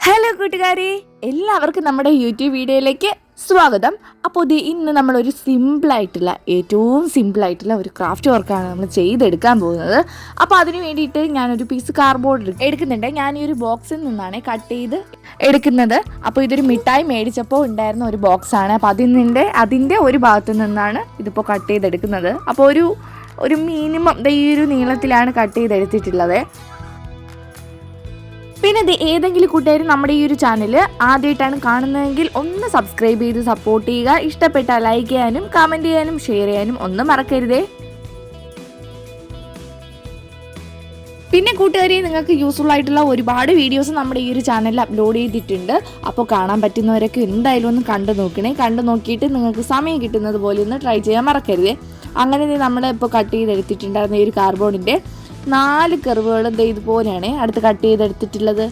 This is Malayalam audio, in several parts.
ഹലോ കൂട്ടുകാരെ, എല്ലാവർക്കും നമ്മുടെ യൂട്യൂബ് വീഡിയോയിലേക്ക് സ്വാഗതം. അപ്പോൾ ഇന്ന് നമ്മളൊരു ഏറ്റവും സിമ്പിളായിട്ടുള്ള ഒരു ക്രാഫ്റ്റ് വർക്കാണ് നമ്മൾ ചെയ്തെടുക്കാൻ പോകുന്നത്. അപ്പോൾ അതിന് വേണ്ടിയിട്ട് ഞാനൊരു പീസ് കാർഡ്ബോർഡ് എടുക്കുന്നുണ്ട്. ഞാൻ ഈ ഒരു ബോക്സിൽ നിന്നാണ് കട്ട് ചെയ്ത് എടുക്കുന്നത്. അപ്പോൾ ഇതൊരു മിഠായി മേടിച്ചപ്പോൾ ഉണ്ടായിരുന്ന ഒരു ബോക്സാണ്. അപ്പോൾ അതിൻ്റെ ഒരു ഭാഗത്തു നിന്നാണ് ഇതിപ്പോൾ കട്ട് ചെയ്തെടുക്കുന്നത്. അപ്പോൾ ഒരു മിനിമം ഈ ഒരു നീളത്തിലാണ് കട്ട് ചെയ്തെടുത്തിട്ടുള്ളത്. പിന്നെ ഏതെങ്കിലും കൂട്ടുകാർ നമ്മുടെ ഈ ഒരു ചാനൽ ആദ്യമായിട്ടാണ് കാണുന്നതെങ്കിൽ ഒന്ന് സബ്സ്ക്രൈബ് ചെയ്ത് സപ്പോർട്ട് ചെയ്യുക. ഇഷ്ടപ്പെട്ടാൽ ലൈക്ക് ചെയ്യാനും കമൻറ്റ് ചെയ്യാനും ഷെയർ ചെയ്യാനും ഒന്നും മറക്കരുതേ. പിന്നെ കൂട്ടുകാരെ, നിങ്ങൾക്ക് യൂസ്ഫുൾ ആയിട്ടുള്ള ഒരുപാട് വീഡിയോസ് നമ്മുടെ ഈ ഒരു ചാനലിൽ അപ്ലോഡ് ചെയ്തിട്ടുണ്ട്. അപ്പോൾ കാണാൻ പറ്റുന്നവരൊക്കെ എന്തായാലും ഒന്ന് കണ്ടു നോക്കണേ. കണ്ടു നോക്കിയിട്ട് നിങ്ങൾക്ക് സമയം കിട്ടുന്നത് പോലെ ഒന്ന് ട്രൈ ചെയ്യാൻ മറക്കരുതേ. അങ്ങനെ നമ്മൾ ഇപ്പോൾ കട്ട് ചെയ്തെടുത്തിട്ടുണ്ടായിരുന്ന ഈ ഒരു കാർഡ്ബോർഡിൻ്റെ 4 കർവുകൾ ഇതുപോലെയാണ് അടുത്ത് കട്ട് ചെയ്തെടുത്തിട്ടുള്ളത്.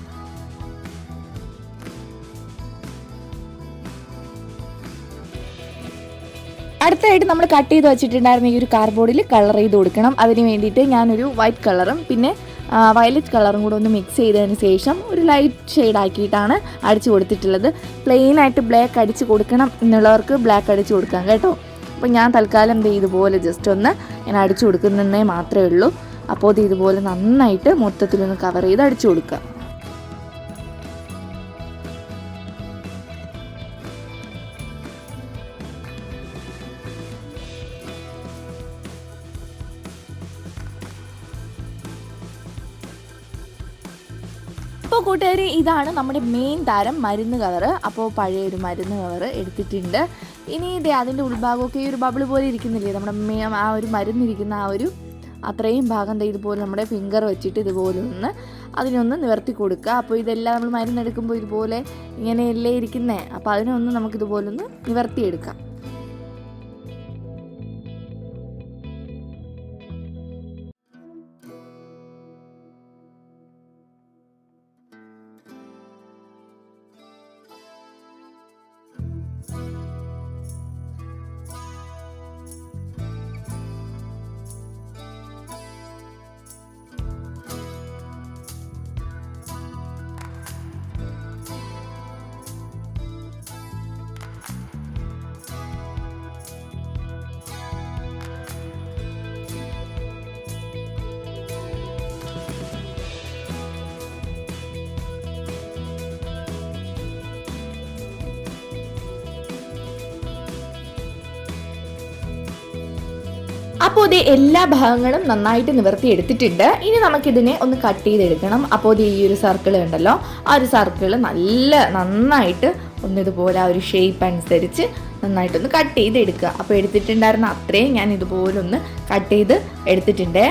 അടുത്തായിട്ട് നമ്മൾ കട്ട് ചെയ്ത് വെച്ചിട്ടുണ്ടായിരുന്ന ഈ ഒരു കാർഡ്ബോർഡിൽ കളർ ചെയ്ത് കൊടുക്കണം. അതിന് വേണ്ടിയിട്ട് ഞാനൊരു വൈറ്റ് കളറും പിന്നെ വയലറ്റ് കളറും കൂടെ ഒന്ന് മിക്സ് ചെയ്തതിന് ശേഷം ഒരു ലൈറ്റ് ഷെയ്ഡ് ആക്കിയിട്ടാണ് അടിച്ചു കൊടുത്തിട്ടുള്ളത്. പ്ലെയിനായിട്ട് ബ്ലാക്ക് അടിച്ച് കൊടുക്കണം എന്നുള്ളവർക്ക് ബ്ലാക്ക് അടിച്ച് കൊടുക്കാം കേട്ടോ. അപ്പോൾ ഞാൻ തൽക്കാലം ഇതുപോലെ ജസ്റ്റ് ഒന്ന് ഞാൻ അടിച്ചു കൊടുക്കുന്നതേ മാത്രമേ ഉള്ളൂ. അപ്പോൾ ഇതുപോലെ നന്നായിട്ട് മൊത്തത്തിലൊന്ന് കവർ ചെയ്ത് അടിച്ചു കൊടുക്കുക. അപ്പോൾ കൂട്ടുകാർ, ഇതാണ് നമ്മുടെ മെയിൻ താരം മരുന്ന് കവറ്. അപ്പോൾ പഴയൊരു മരുന്ന് കവറ് എടുത്തിട്ടുണ്ട്. ഇനി അതിൻ്റെ ഉൾഭാഗമൊക്കെ ഈ ഒരു ബബിൾ പോലെ ഇരിക്കുന്നില്ലേ, നമ്മുടെ ആ ഒരു മരുന്നിരിക്കുന്ന അത്രയും ഭാഗം ഇതുപോലെ നമ്മുടെ ഫിംഗർ വെച്ചിട്ട് ഇതുപോലെ അതിനൊന്ന് നിവർത്തി കൊടുക്കുക. അപ്പോൾ ഇതെല്ലാം നമ്മൾ മരുന്നെടുക്കുമ്പോൾ ഇതുപോലെ ഇങ്ങനെയല്ലേ ഇരിക്കുന്നത്. അപ്പോൾ അതിനൊന്ന് നമുക്കിതുപോലെ ഒന്ന് നിവർത്തിയെടുക്കാം. അപ്പോൾ എല്ലാ ഭാഗങ്ങളും നന്നായിട്ട് നിവർത്തി എടുത്തിട്ടുണ്ട്. ഇനി നമുക്കിതിനെ ഒന്ന് കട്ട് ചെയ്തെടുക്കണം. അപ്പോൾ ഈ ഒരു സർക്കിൾ ഉണ്ടല്ലോ, ആ ഒരു സർക്കിൾ നന്നായിട്ട് ഒന്നിതുപോലെ ആ ഒരു ഷേപ്പ് അനുസരിച്ച് നന്നായിട്ടൊന്ന് കട്ട് ചെയ്ത് എടുക്കുക. അപ്പോൾ എടുത്തിട്ടുണ്ടായിരുന്ന അത്രയും ഞാൻ ഇതുപോലെ ഒന്ന് കട്ട് ചെയ്ത് എടുത്തിട്ടുണ്ട്.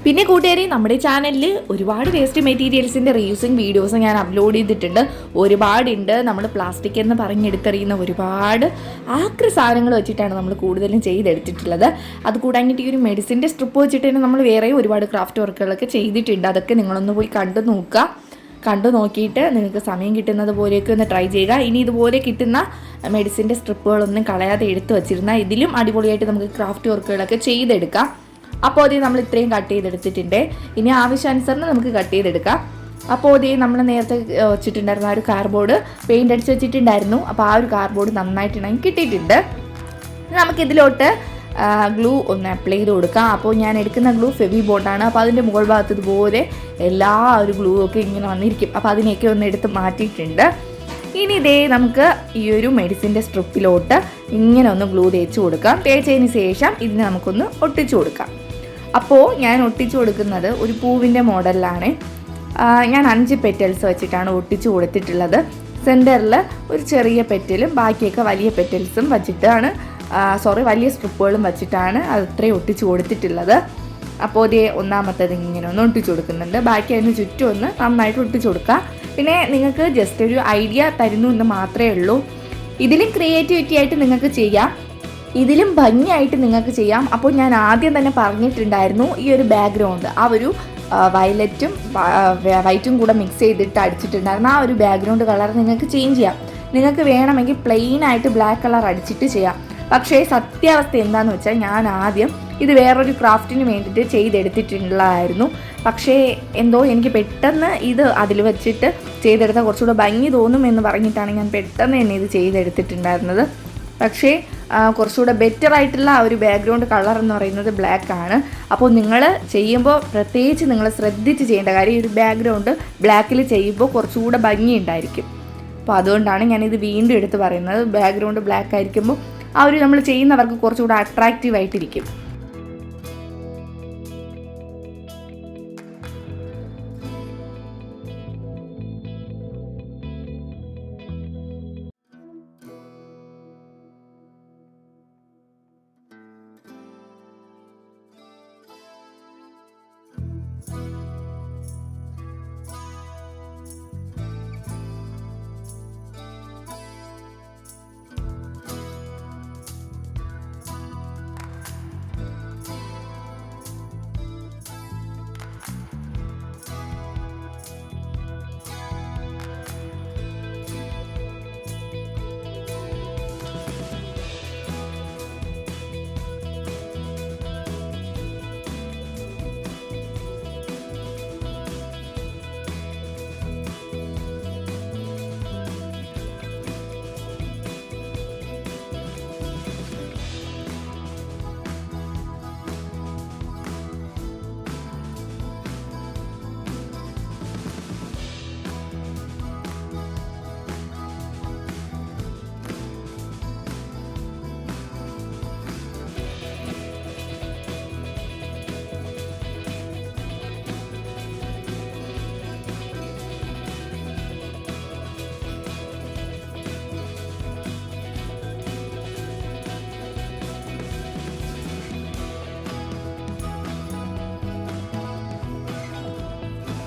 പിന്നെ കൂട്ടുകാരെ, നമ്മുടെ ചാനലിൽ ഒരുപാട് വേസ്റ്റ് മെറ്റീരിയൽസിൻ്റെ റീയൂസിങ് വീഡിയോസ് ഞാൻ അപ്ലോഡ് ചെയ്തിട്ടുണ്ട്. ഒരുപാടുണ്ട്. നമ്മൾ പ്ലാസ്റ്റിക് എന്ന് പറഞ്ഞെടുത്തെറിയുന്ന ഒരുപാട് ആക്രി സാധനങ്ങൾ വെച്ചിട്ടാണ് നമ്മൾ കൂടുതലും ചെയ്തെടുത്തിട്ടുള്ളത്. അതുകൂടാഞ്ഞിട്ട് ഈ ഒരു മെഡിസിൻ്റെ സ്ട്രിപ്പ് വെച്ചിട്ട് തന്നെ നമ്മൾ വേറെ ഒരുപാട് ക്രാഫ്റ്റ് വർക്കുകളൊക്കെ ചെയ്തിട്ടുണ്ട്. അതൊക്കെ നിങ്ങളൊന്ന് പോയി കണ്ടു നോക്കിയിട്ട് നിങ്ങൾക്ക് സമയം കിട്ടുന്നത് പോലെയൊക്കെ ഒന്ന് ട്രൈ ചെയ്യുക. ഇനി ഇതുപോലെ കിട്ടുന്ന മെഡിസിൻ്റെ സ്ട്രിപ്പുകളൊന്നും കളയാതെ എടുത്തു വച്ചിരുന്നാൽ ഇതിലും അടിപൊളിയായിട്ട് നമുക്ക് ക്രാഫ്റ്റ് വർക്കുകളൊക്കെ ചെയ്തെടുക്കാം. അപ്പോൾ നമ്മൾ ഇത്രയും കട്ട് ചെയ്തെടുത്തിട്ടുണ്ട്. ഇനി ആവശ്യാനുസരണം നമുക്ക് കട്ട് ചെയ്തെടുക്കാം. അപ്പോൾ നമ്മൾ നേരത്തെ വെച്ചിട്ടുണ്ടായിരുന്ന ആ ഒരു കാർഡ്ബോർഡ് പെയിൻ്റ് അടിച്ച് വെച്ചിട്ടുണ്ടായിരുന്നു. അപ്പോൾ ആ ഒരു കാർഡ്ബോർഡ് നന്നായിട്ടുണ്ടെങ്കിൽ കിട്ടിയിട്ടുണ്ട്. നമുക്കിതിലോട്ട് ഗ്ലൂ ഒന്ന് അപ്ലൈ ചെയ്ത് കൊടുക്കാം. അപ്പോൾ ഞാൻ എടുക്കുന്ന ഗ്ലൂ ഫെവി ബോണ്ടാണ്. അപ്പോൾ അതിൻ്റെ മുകൾ ഭാഗത്ത് ഇതുപോലെ എല്ലാ ഒരു ഗ്ലൂ ഒക്കെ ഇങ്ങനെ വന്നിരിക്കും. അപ്പോൾ അതിനെയൊക്കെ ഒന്ന് എടുത്ത് മാറ്റിയിട്ടുണ്ട്. ഇനി ഇതേ നമുക്ക് ഈ ഒരു മെഡിസിൻ്റെ സ്ട്രിപ്പിലോട്ട് ഇങ്ങനെ ഒന്ന് ഗ്ലൂ തേച്ച് കൊടുക്കാം. തേച്ചതിന് ശേഷം ഇതിനെ നമുക്കൊന്ന് ഒട്ടിച്ചു കൊടുക്കാം. അപ്പോൾ ഞാൻ ഒട്ടിച്ചു കൊടുക്കുന്നത് ഒരു പൂവിൻ്റെ മോഡലിലാണ്. ഞാൻ 5 പെറ്റൽസ് വെച്ചിട്ടാണ് ഒട്ടിച്ചു കൊടുത്തിട്ടുള്ളത്. സെൻറ്ററിൽ ഒരു ചെറിയ പെറ്റലും ബാക്കിയൊക്കെ വലിയ പെറ്റൽസും വെച്ചിട്ടാണ് വലിയ സ്ട്രിപ്പുകളും വെച്ചിട്ടാണ് അത് ഇത്രയും ഒട്ടിച്ചു കൊടുത്തിട്ടുള്ളത്. അപ്പോൾ ഇതേ ഒന്നാമത്തേത് ഇങ്ങനെ ഒന്ന് ഒട്ടിച്ചു കൊടുക്കുന്നുണ്ട്. ബാക്കി അതിന് ചുറ്റും ഒന്ന് നന്നായിട്ട് ഒട്ടിച്ചു കൊടുക്കുക. പിന്നെ നിങ്ങൾക്ക് ജസ്റ്റ് ഒരു ഐഡിയ തരുന്നു എന്ന് മാത്രമേ ഉള്ളൂ. ഇതിലും ക്രിയേറ്റിവിറ്റി ആയിട്ട് നിങ്ങൾക്ക് ചെയ്യാം, ഇതിലും ഭംഗിയായിട്ട് നിങ്ങൾക്ക് ചെയ്യാം. അപ്പോൾ ഞാൻ ആദ്യം തന്നെ പറഞ്ഞിട്ടുണ്ടായിരുന്നു ഈ ഒരു ബാക്ക്ഗ്രൗണ്ട് ആ ഒരു വയലറ്റും വൈറ്റും കൂടെ മിക്സ് ചെയ്തിട്ട് അടിച്ചിട്ടുണ്ടായിരുന്നു. ആ ഒരു ബാക്ക്ഗ്രൗണ്ട് കളർ നിങ്ങൾക്ക് ചേഞ്ച് ചെയ്യാം. നിങ്ങൾക്ക് വേണമെങ്കിൽ പ്ലെയിൻ ആയിട്ട് ബ്ലാക്ക് കളർ അടിച്ചിട്ട് ചെയ്യാം. പക്ഷേ സത്യാവസ്ഥ എന്താണെന്ന് വെച്ചാൽ ഞാൻ ആദ്യം ഇത് വേറൊരു ക്രാഫ്റ്റിന് വേണ്ടിയിട്ട് ചെയ്തെടുത്തിട്ടുള്ളതായിരുന്നു. പക്ഷേ എന്തോ എനിക്ക് പെട്ടെന്ന് ഇത് അതിൽ വെച്ചിട്ട് ചെയ്തെടുത്താൽ കുറച്ചുകൂടെ ഭംഗി തോന്നും എന്ന് പറഞ്ഞിട്ടാണ് ഞാൻ പെട്ടെന്ന് തന്നെ ഇത് ചെയ്തെടുത്തിട്ടുണ്ടായിരുന്നത്. പക്ഷേ കുറച്ചുകൂടെ ബെറ്റർ ആയിട്ടുള്ള ആ ഒരു ബാക്ക്ഗ്രൗണ്ട് കളർ എന്ന് പറയുന്നത് ബ്ലാക്ക് ആണ്. അപ്പോൾ നിങ്ങൾ ചെയ്യുമ്പോൾ പ്രത്യേകിച്ച് നിങ്ങൾ ശ്രദ്ധിച്ച് ചെയ്യേണ്ട കാര്യം ഈ ഒരു ബാക്ക്ഗ്രൗണ്ട് ബ്ലാക്കിൽ ചെയ്യുമ്പോൾ കുറച്ചുകൂടെ ഭംഗി ഉണ്ടായിരിക്കും. അപ്പോൾ അതുകൊണ്ടാണ് ഞാനിത് വീണ്ടും എടുത്ത് പറയുന്നത്. ബാക്ക്ഗ്രൗണ്ട് ബ്ലാക്ക് ആയിരിക്കുമ്പോൾ ആ ഒരു നമ്മൾ ചെയ്യുന്നവർക്ക് കുറച്ചുകൂടെ അട്രാക്റ്റീവ് ആയിട്ടിരിക്കും.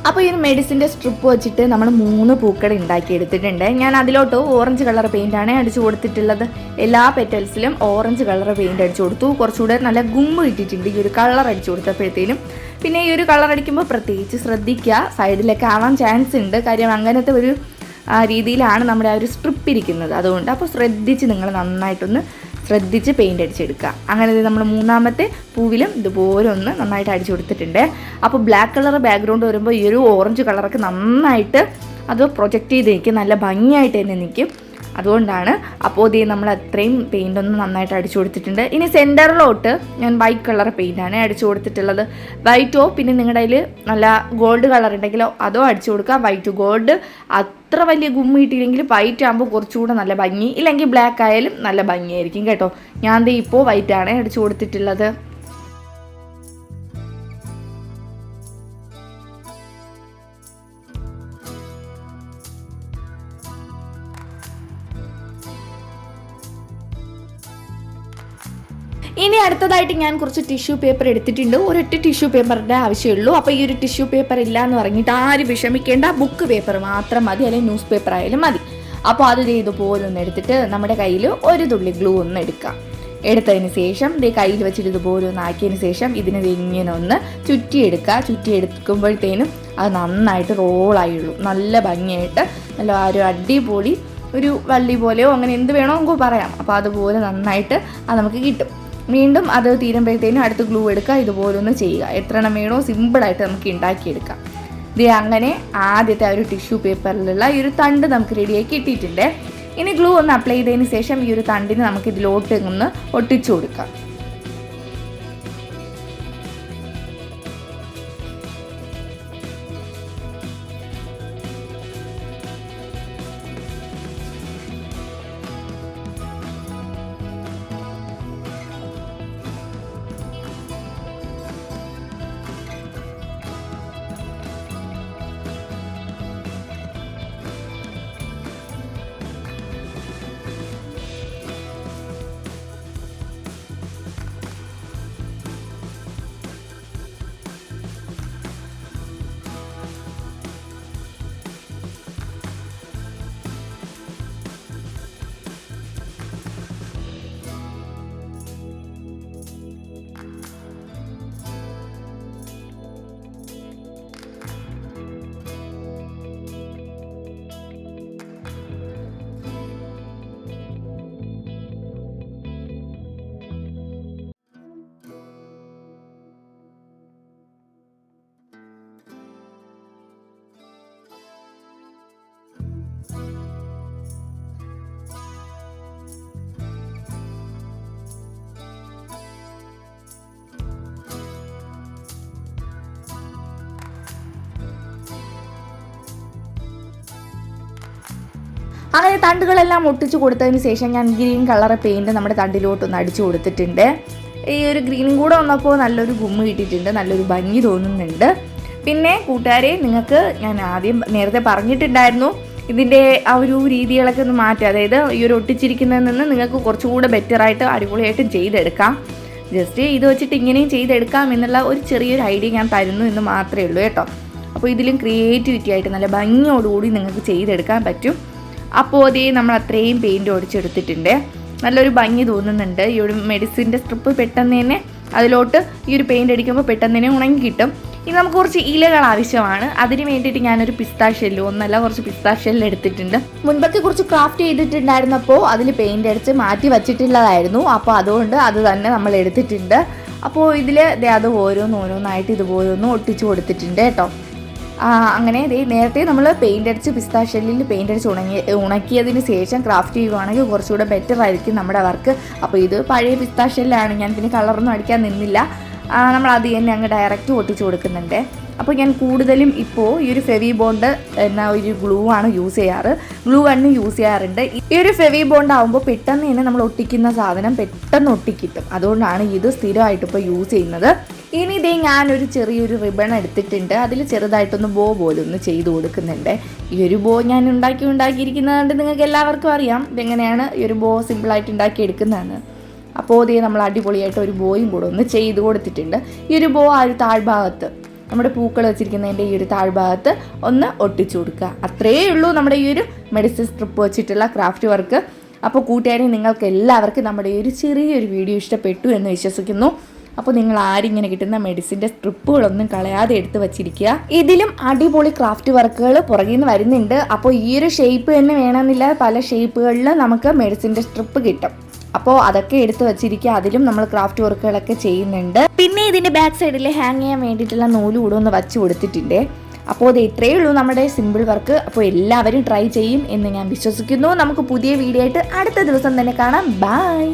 അപ്പോൾ ഈ മെഡിസിൻ്റെ സ്ട്രിപ്പ് വെച്ചിട്ട് നമ്മൾ 3 പൂക്കൾ ഉണ്ടാക്കി എടുത്തിട്ടുണ്ട്. ഞാൻ അതിലോട്ട് ഓറഞ്ച് കളർ പെയിൻ്റാണ് അടിച്ചു കൊടുത്തിട്ടുള്ളത്. എല്ലാ പെറ്റൽസിലും ഓറഞ്ച് കളർ പെയിൻറ്റ് അടിച്ചു കൊടുത്തു. കുറച്ചുകൂടെ നല്ല ഗുമ്മ് കിട്ടിയിട്ടുണ്ട് ഈ ഒരു കളർ അടിച്ചു കൊടുത്തപ്പോഴത്തേനും. പിന്നെ ഈ ഒരു കളർ അടിക്കുമ്പോൾ പ്രത്യേകിച്ച് ശ്രദ്ധിക്കുക, സൈഡിലൊക്കെ ആവാൻ ചാൻസ് ഉണ്ട്. കാര്യം അങ്ങനത്തെ ഒരു രീതിയിലാണ് നമ്മുടെ ആ ഒരു സ്ട്രിപ്പ് ഇരിക്കുന്നത്. അതുകൊണ്ട് അപ്പോൾ ശ്രദ്ധിച്ച് നിങ്ങൾ നന്നായിട്ടൊന്ന് ശ്രദ്ധിച്ച് പെയിൻറ്റ് അടിച്ചെടുക്കുക. അങ്ങനെ നമ്മൾ 3ാമത്തെ പൂവിലും ഇതുപോലെ ഒന്ന് നന്നായിട്ട് അടിച്ചു കൊടുത്തിട്ടുണ്ട്. അപ്പോൾ ബ്ലാക്ക് കളർ ബാക്ക്ഗ്രൗണ്ട് വരുമ്പോൾ ഈ ഒരു ഓറഞ്ച് കളറൊക്കെ നന്നായിട്ട് അത് പ്രൊജക്റ്റ് ചെയ്ത് നിൽക്കും, നല്ല ഭംഗിയായിട്ട് തന്നെ നിൽക്കും. അതുകൊണ്ടാണ്. അപ്പോൾ ഇത് നമ്മൾ അത്രയും പെയിൻ്റ് ഒന്ന് നന്നായിട്ട് അടിച്ചു കൊടുത്തിട്ടുണ്ട്. ഇനി സെൻറ്ററിലോട്ട് ഞാൻ വൈറ്റ് കളർ പെയിൻ്റാണ് അടിച്ചു കൊടുത്തിട്ടുള്ളത്. വൈറ്റോ പിന്നെ നിങ്ങളുടെ കയ്യിൽ നല്ല ഗോൾഡ് കളർ ഉണ്ടെങ്കിലോ അതോ അടിച്ചു കൊടുക്കുക. വൈറ്റ് ഗോൾഡ് അത്ര വലിയ ഗുമ്മ കിട്ടിയില്ലെങ്കിൽ വൈറ്റ് ആകുമ്പോൾ കുറച്ചുകൂടെ നല്ല ഭംഗി, ഇല്ലെങ്കിൽ ബ്ലാക്ക് ആയാലും നല്ല ഭംഗിയായിരിക്കും കേട്ടോ. ഞാൻ ദേ ഇപ്പോൾ വൈറ്റാണ് അടിച്ചു കൊടുത്തിട്ടുള്ളത്. ഇനി അടുത്തതായിട്ട് ഞാൻ കുറച്ച് ടിഷ്യൂ പേപ്പർ എടുത്തിട്ടുണ്ട്. ഒരൊറ്റ ടിഷ്യൂ പേപ്പറിൻ്റെ ആവശ്യമുള്ളൂ. അപ്പോൾ ഈ ഒരു ടിഷ്യൂ പേപ്പർ ഇല്ല എന്ന് പറഞ്ഞിട്ട് ആരും വിഷമിക്കേണ്ട. ബുക്ക് പേപ്പർ മാത്രം മതി, അല്ലെങ്കിൽ ന്യൂസ് പേപ്പർ ആയാലും മതി. അപ്പോൾ അത് ഇതുപോലെ ഒന്ന് എടുത്തിട്ട് നമ്മുടെ കയ്യിൽ ഒരു തുള്ളി ഗ്ലൂ ഒന്ന് എടുക്കാം. എടുത്തതിന് ശേഷം കയ്യിൽ വെച്ചിട്ട് ഇതുപോലെ ഒന്ന് ആക്കിയതിന് ശേഷം ഇതിനെ ഇങ്ങനെ ഒന്ന് ചുറ്റിയെടുക്കുക. ചുറ്റിയെടുക്കുമ്പോഴത്തേനും അത് നന്നായിട്ട് റോളായുള്ളൂ. നല്ല ഭംഗിയായിട്ട് നല്ല ഒരു അടിപൊളി ഒരു വള്ളി പോലെയോ അങ്ങനെ എന്ത് വേണോ നമുക്ക് പറയാം. അപ്പോൾ അതുപോലെ നന്നായിട്ട് അത് നമുക്ക് കിട്ടും. വീണ്ടും അത് തീരുമ്പോഴത്തേനും അടുത്ത് ഗ്ലൂ എടുക്കുക. ഇതുപോലൊന്ന് ചെയ്യുക. എത്ര എണ്ണം വേണോ സിമ്പിളായിട്ട് നമുക്ക് ഉണ്ടാക്കിയെടുക്കാം. ഇത് അങ്ങനെ ആദ്യത്തെ ആ ഒരു ടിഷ്യൂ പേപ്പറിലുള്ള ഈ ഒരു തണ്ട് നമുക്ക് റെഡിയാക്കി ഇട്ടിട്ടുണ്ട്. ഇനി ഗ്ലൂ ഒന്ന് അപ്ലൈ ചെയ്തതിന് ശേഷം ഈ ഒരു തണ്ടിന് നമുക്ക് ഇതിലോട്ട് ഒന്ന് ഒട്ടിച്ചു കൊടുക്കാം. അങ്ങനെ തണ്ടുകളെല്ലാം ഒട്ടിച്ച് കൊടുത്തതിന് ശേഷം ഞാൻ ഗ്രീൻ കളർ പെയിൻറ്റ് നമ്മുടെ തണ്ടിലോട്ടൊന്ന് അടിച്ചു കൊടുത്തിട്ടുണ്ട്. ഈ ഒരു ഗ്രീനും കൂടെ വന്നപ്പോൾ നല്ലൊരു ഗുമ്മ് കിട്ടിയിട്ടുണ്ട്, നല്ലൊരു ഭംഗി തോന്നുന്നുണ്ട്. പിന്നെ കൂട്ടുകാരെ, നിങ്ങൾക്ക് ഞാൻ ആദ്യം നേരത്തെ പറഞ്ഞിട്ടുണ്ടായിരുന്നു ഇതിൻ്റെ ആ ഒരു രീതികളൊക്കെ ഒന്ന് മാറ്റുക. അതായത് ഈ ഒരു ഒട്ടിച്ചിരിക്കുന്നതിൽ നിന്ന് നിങ്ങൾക്ക് കുറച്ചുകൂടെ ബെറ്ററായിട്ട് അടിപൊളിയായിട്ടും ചെയ്തെടുക്കാം. ജസ്റ്റ് ഇത് വെച്ചിട്ട് ഇങ്ങനെയും ചെയ്തെടുക്കാം എന്നുള്ള ഒരു ചെറിയൊരു ഐഡിയ ഞാൻ തരുന്നു എന്ന് മാത്രമേ ഉള്ളൂ കേട്ടോ. അപ്പോൾ ഇതിലും ക്രിയേറ്റിവിറ്റി ആയിട്ട് നല്ല ഭംഗിയോടുകൂടി നിങ്ങൾക്ക് ചെയ്തെടുക്കാൻ പറ്റും. അപ്പോൾ അതേ നമ്മൾ അത്രയും പെയിൻറ്റ് ഒടിച്ചെടുത്തിട്ടുണ്ട്, നല്ലൊരു ഭംഗി തോന്നുന്നുണ്ട്. ഈ ഒരു മെഡിസിൻ്റെ സ്ട്രിപ്പ് പെട്ടെന്ന് തന്നെ അതിലോട്ട് ഈ ഒരു പെയിൻറ്റ് അടിക്കുമ്പോൾ പെട്ടെന്ന് തന്നെ ഉണങ്ങി കിട്ടും. ഇനി നമുക്ക് കുറച്ച് ഇലകൾ ആവശ്യമാണ്. അതിന് വേണ്ടിയിട്ട് ഞാനൊരു പിസ്താ ഷെല്ല്, ഒന്നല്ല കുറച്ച് പിസ്താ ഷെല്ല് എടുത്തിട്ടുണ്ട്. മുൻപൊക്കെ കുറച്ച് ക്രാഫ്റ്റ് ചെയ്തിട്ടുണ്ടായിരുന്നപ്പോൾ അതിൽ പെയിൻ്റ് അടിച്ച് മാറ്റി വച്ചിട്ടുള്ളതായിരുന്നു. അപ്പോൾ അതുകൊണ്ട് അത് തന്നെ നമ്മൾ എടുത്തിട്ടുണ്ട്. അപ്പോൾ ഇതിൽ അത് ഓരോന്നായിട്ട് ഇതുപോലെ ഒന്ന് ഒട്ടിച്ച് കൊടുത്തിട്ടുണ്ട് കേട്ടോ. അങ്ങനെ നേരത്തെ നമ്മൾ പെയിൻ്റ് അടിച്ച് പിസ്താ ഷെല്ലിൽ പെയിൻ്റ് അടിച്ച് ഉണക്കിയതിന് ശേഷം ക്രാഫ്റ്റ് ചെയ്യുവാണെങ്കിൽ കുറച്ചുകൂടെ ബെറ്റർ ആയിരിക്കും നമ്മുടെ വർക്ക്. അപ്പോൾ ഇത് പഴയ പിസ്താ ഷെല്ലാണ്, ഞാൻ പിന്നെ കളറൊന്നും അടിക്കാൻ നിന്നില്ല. നമ്മൾ അത് തന്നെ അങ്ങ് ഡയറക്റ്റ് ഒട്ടിച്ച് കൊടുക്കുന്നുണ്ട്. അപ്പോൾ ഞാൻ കൂടുതലും ഇപ്പോൾ ഈ ഒരു ഫെവി ബോണ്ട് എന്ന ഒരു ഗ്ലൂ ആണ് യൂസ് ചെയ്യാറ്, ഗ്ലൂ ഗണ്ണും യൂസ് ചെയ്യാറുണ്ട്. ഈ ഒരു ഫെവി ബോണ്ട് ആകുമ്പോൾ പെട്ടെന്ന് തന്നെ നമ്മൾ ഒട്ടിക്കുന്ന സാധനം പെട്ടെന്ന് ഒട്ടിക്കിട്ടും. അതുകൊണ്ടാണ് ഇത് സ്ഥിരമായിട്ട് ഇപ്പോൾ യൂസ് ചെയ്യുന്നത്. ഇനി ഞാനൊരു ചെറിയൊരു റിബൺ എടുത്തിട്ടുണ്ട്, അതിൽ ചെറുതായിട്ടൊന്ന് ബോ പോലെ ഒന്ന് ചെയ്ത് കൊടുക്കുന്നുണ്ട്. ഈ ഒരു ബോ ഞാൻ ഉണ്ടാക്കിയിരിക്കുന്നതുകൊണ്ട് നിങ്ങൾക്ക് എല്ലാവർക്കും അറിയാം ഇതെങ്ങനെയാണ് ഈ ഒരു ബോ സിമ്പിളായിട്ട് ഉണ്ടാക്കിയെടുക്കുന്നതെന്ന്. അപ്പോൾ നമ്മൾ അടിപൊളിയായിട്ട് ഒരു ബോയും കൂടെ ഒന്ന് ചെയ്ത് കൊടുത്തിട്ടുണ്ട്. ഈ ഒരു ബോ ആ ഒരു താഴ്ഭാഗത്ത്, നമ്മുടെ പൂക്കൾ വെച്ചിരിക്കുന്നതിൻ്റെ ഈ ഒരു താഴ്ഭാഗത്ത് ഒന്ന് ഒട്ടിച്ചു കൊടുക്കുക. അത്രയേ ഉള്ളൂ നമ്മുടെ ഈ ഒരു മെഡിസിൻ സ്ട്രിപ്പ് വെച്ചിട്ടുള്ള ക്രാഫ്റ്റ് വർക്ക്. അപ്പോൾ കൂട്ടുകാരെ, നിങ്ങൾക്ക് എല്ലാവർക്കും നമ്മുടെ ഈ ഒരു ചെറിയൊരു വീഡിയോ ഇഷ്ടപ്പെട്ടു എന്ന് വിശ്വസിക്കുന്നു. അപ്പോൾ നിങ്ങൾ ആരിങ്ങനെ കിട്ടുന്ന മെഡിസിൻ്റെ സ്ട്രിപ്പുകളൊന്നും കളയാതെ എടുത്ത് വച്ചിരിക്കുക. ഇതിലും അടിപൊളി ക്രാഫ്റ്റ് വർക്കുകൾ പുറകിൽ നിന്ന് വരുന്നുണ്ട്. അപ്പോൾ ഈ ഒരു ഷേപ്പ് തന്നെ വേണമെന്നില്ല, പല ഷേപ്പുകളിൽ നമുക്ക് മെഡിസിൻ്റെ സ്ട്രിപ്പ് കിട്ടും. അപ്പോൾ അതൊക്കെ എടുത്ത് വെച്ചിരിക്കുക. അതിലും നമ്മൾ ക്രാഫ്റ്റ് വർക്കുകളൊക്കെ ചെയ്യുന്നുണ്ട്. പിന്നെ ഇതിൻ്റെ ബാക്ക് സൈഡിൽ ഹാങ് ചെയ്യാൻ വേണ്ടിയിട്ടുള്ള നൂല് കൂടെ ഒന്ന് വച്ച് കൊടുത്തിട്ടുണ്ട്. അപ്പോൾ അത് ഇത്രയേ ഉള്ളൂ നമ്മുടെ സിമ്പിൾ വർക്ക്. അപ്പോൾ എല്ലാവരും ട്രൈ ചെയ്യും എന്ന് ഞാൻ വിശ്വസിക്കുന്നു. നമുക്ക് പുതിയ വീഡിയോ ആയിട്ട് അടുത്ത ദിവസം തന്നെ കാണാം. ബൈ.